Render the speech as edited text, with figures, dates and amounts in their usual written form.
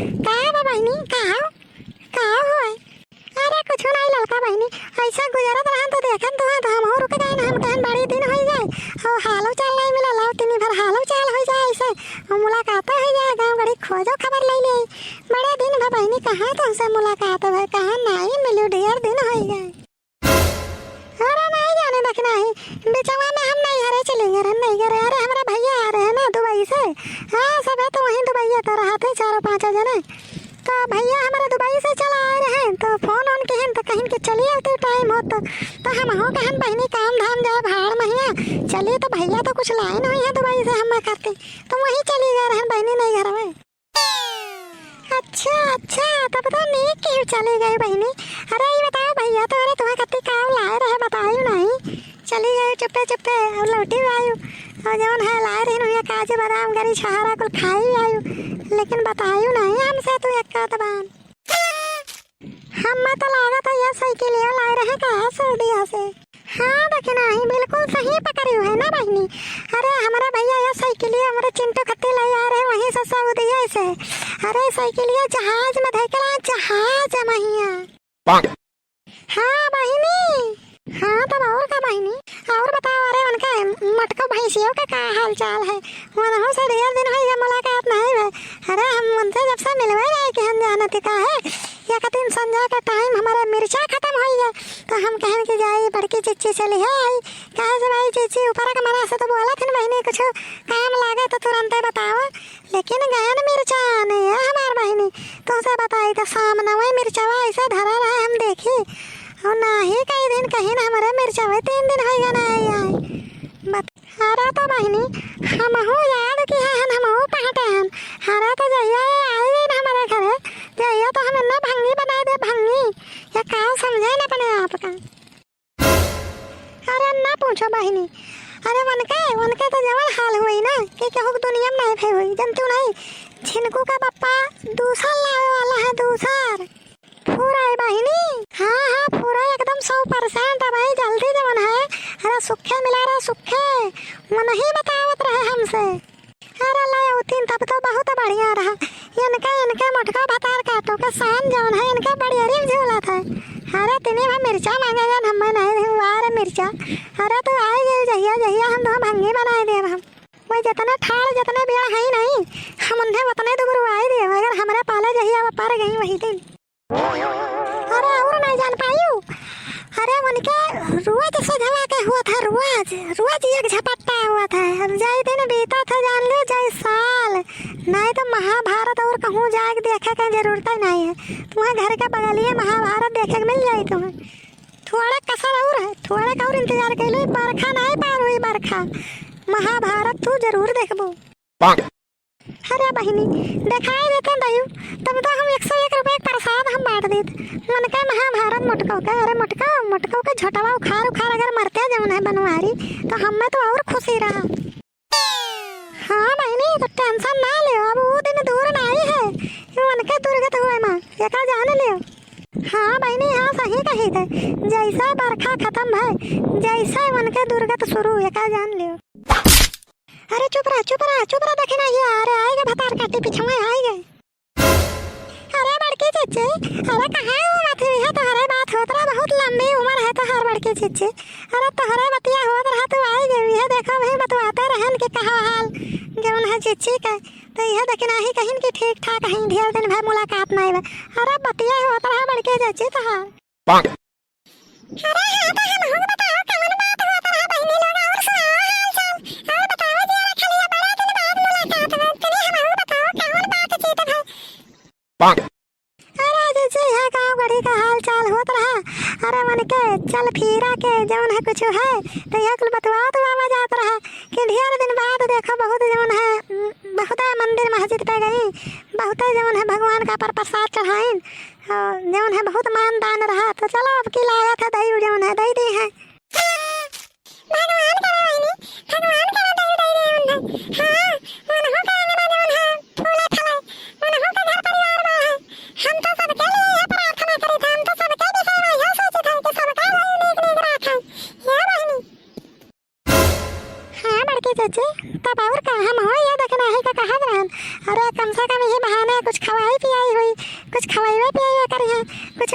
का बा बहनी का होय? अरे कुछ नहीं लड़का बहनी, ऐसा गुजरत रहन तो देखन तो हम रुक गए ना, हम कहन बड़ी दिन हो जाए और हालो चाल नहीं मिला, लाओ तिनी भर हालो चाल हो जाए, ऐसे मुलाकात हो जाए, गाँव गड़ी खोजो खबर ले ले। बड़े दिन भा बहनी कहाँ तुमसे मुलाकात है, कहाँ नहीं मिलू, ढेर दिन हो गए। अरे नहीं जाने देखना ही बिचवा में हम नहीं हरे चले गए, नहीं गए। अरे हमारा भैया आ रहे हैं ना दुबई से, हाँ सब है तो वहीं दुबई तो रहा थे 4-5 जने, तो भैया हमारे दुबई से चला आ रहे हैं, तो फोन ऑन के हैं तो कहीं के चलिए आते टाइम हो तो हम हो कहन बहनी काम धाम जाए भाड़ महिया चलिए, तो भैया तो कुछ लाइन हुई है दुबई से हम करते, तो वहीं चली गए रहन बहनी नहीं घर में। अच्छा तब तो नहीं क्यों चली गई बहनी? अरे ये बताओ भैया तो अरे तुम्हें कत्ती काम लाए रहे बतायू नहीं, चली गई चुपे और लौटी आयु, और जवन है लाए रही हुई काजू बादाम गरी छहारा कुल खाई आयु, लेकिन बतायू नहीं हमसे तू एक बान। हम तो लागत है ये साइकिल लाए रहे कहा सर्दिया से। हाँ देखी नहीं बिल्कुल सही पकड़ी है ना बहनी। अरे हमारे भैया ये साइकिल हमारे चिंटू खत्ती ले आ रहे वहीं से सऊदीया से। अरे साइकिल जहाज में धकेला, जहाज महिया। हाँ बहनी, हाँ तब और का बहनी और बताओ। अरे उनका मटको भैंसियों का क्या हाल चाल है? वहाँ से ढेर दिन हो मुलाकात नहीं है। अरे हम उनसे जब से मिलवे रहे कि हम जानते का है या कतिन संध्या का टाइम हमारे मिर्चा खत्म हो गया, तो हम कहन की जाए बड़की चिच्ची से लिया आई कहे से भाई चिच्ची ऊपर का मरा से तो बोला थी बहनी कुछ काम लागे तो तुरंत बताओ, लेकिन गहन मिर्चा नहीं है हमार बहनी, तो से बताई तो सामने वही मिर्चावा ऐसे धरा रहा हम देखी, और ना ही कई दिन कहीं ना हमारे मिर्चावा 3 दिन हो गया ना आई। अरे तो बहनी हम याद की है हम पहटे हैं। अरे तो जइया आई ना हमारे घर जइया तो हम ना भंगी बना दे भंगी या का समझे ना अपने आप का। अरे ना पूछो बहनी, अरे उनके तो जवान हाल हुई ना कि केहू दुनिया में नहीं फे हुई जनतु नहीं। छिनकू का पप्पा दूसर लावे वाला है, दूसर पूरा है बहनी। हाँ पूरा एकदम 100% है भाई, जल्दी जवन है। अरे सुखे मिला रहा सुखे वो नहीं बतावत रहे हमसे। अरे लाए उतीन तब तो बहुत बढ़िया रहा। इनके मटका भतार काटो का शान जवन है इनके बढ़िया रिव झूला था। अरे तिने में मिर्चा मांगे जान हम नहीं हुआ मिर्चा। अरे तो आए गए जहिया हम तो भंगी बनाए दे हम वही जितने ठाड़ जितने बिया है नहीं हम उन्हें उतने दुगुरु आए दे, अगर हमारे पाले जहिया वो पर गई वही दिन। अरे और नहीं जान पायू। अरे उनके रुआज सजवा के हुआ था, रुआज एक झपट्टा हुआ था। अब जाए दिन बीता था जान लो जाए साल, नहीं तो महाभारत और कहूँ जाके देखे का जरूरत नहीं है। तुम्हें घर के बगलिए महाभारत देखे मिल जाए तुम्हें। थोड़ा कसर और है, थोड़ा का और इंतजार कर लो, बरखा नहीं पार हुई बरखा, महाभारत तू जरूर देखबो। अरे बहनी दिखाई देते दयू तब तो हम 101 रुपए प्रसाद हम बांट देते। मन के महाभारत मटको का, अरे मटको के झटवा उखाड़ अगर मरते जवन है बनवारी तो हमें तो और खुशी रहा। हाँ बहनी तो टेंशन ना लियो, अब वो दिन दूर नहीं है उनके दुर्गत हुए माँ एक जान लियो। हाँ बहनी हाँ सही कही थे, जैसा बरखा खत्म है जैसा उनके दुर्गत शुरू एक जान लियो। अरे चुप रहा देखना ये अरे आएगा भतार काटे पीछे में आएगा। अरे बड़की चिच्ची अरे कहाँ हो मत है तुम्हारे बात होत रहा, बहुत लंबी उम्र है तुम्हार बड़की चिच्ची। अरे तुम्हारे बतिया होत रहा तो आई गई है, देखो भाई बतवाते रहन के कहा हाल जवन है चिच्ची का, तो यह देखना ही कहीं की ठीक ठाक कहीं ढेर दिन भाई मुलाकात नहीं है। अरे बतिया होत रहा बड़की चिच्ची तो हाँ। अरे हाँ तो हम हो बताओ कौन बात होत रहा बहनी लोग और सुनाओ हाल चाल और बताओ जरा खलिया बड़ा दिन बाद मुलाकात है तने हम हो बताओ कौन बात चीत है। अरे जैसे है गाँव गड़ी का हाल चाल होत रहा। अरे मन के चल फिरा के जवन है कुछ है तो यह कुल बतवा तो आवाज जात रहा कि ढेर दिन बाद देखो बहुत जवन है बहुत मंदिर मस्जिद पे गई, बहुत जवन है भगवान का पर प्रसाद चढ़ाइन और जवन है बहुत मान दान रहा, तो चलो अब की लाया था दही जवन है दही दी है। भगवान करे बहनी भगवान करे दही दे हां मन हो का जवन है फूले खले मन हो का घर परिवार में है, हम तो सबके लिए प्रार्थना करी था, हम तो सबके विषय में यह सोची था कि सबका नीक रखे या बहनी। हां बड़की चाची तब और का हम हो ये देखना है का कहा रहन अरे कम से कम ये बहाने कुछ खवाई पियाई हुई, कुछ खवाई पियाई करी है, कुछ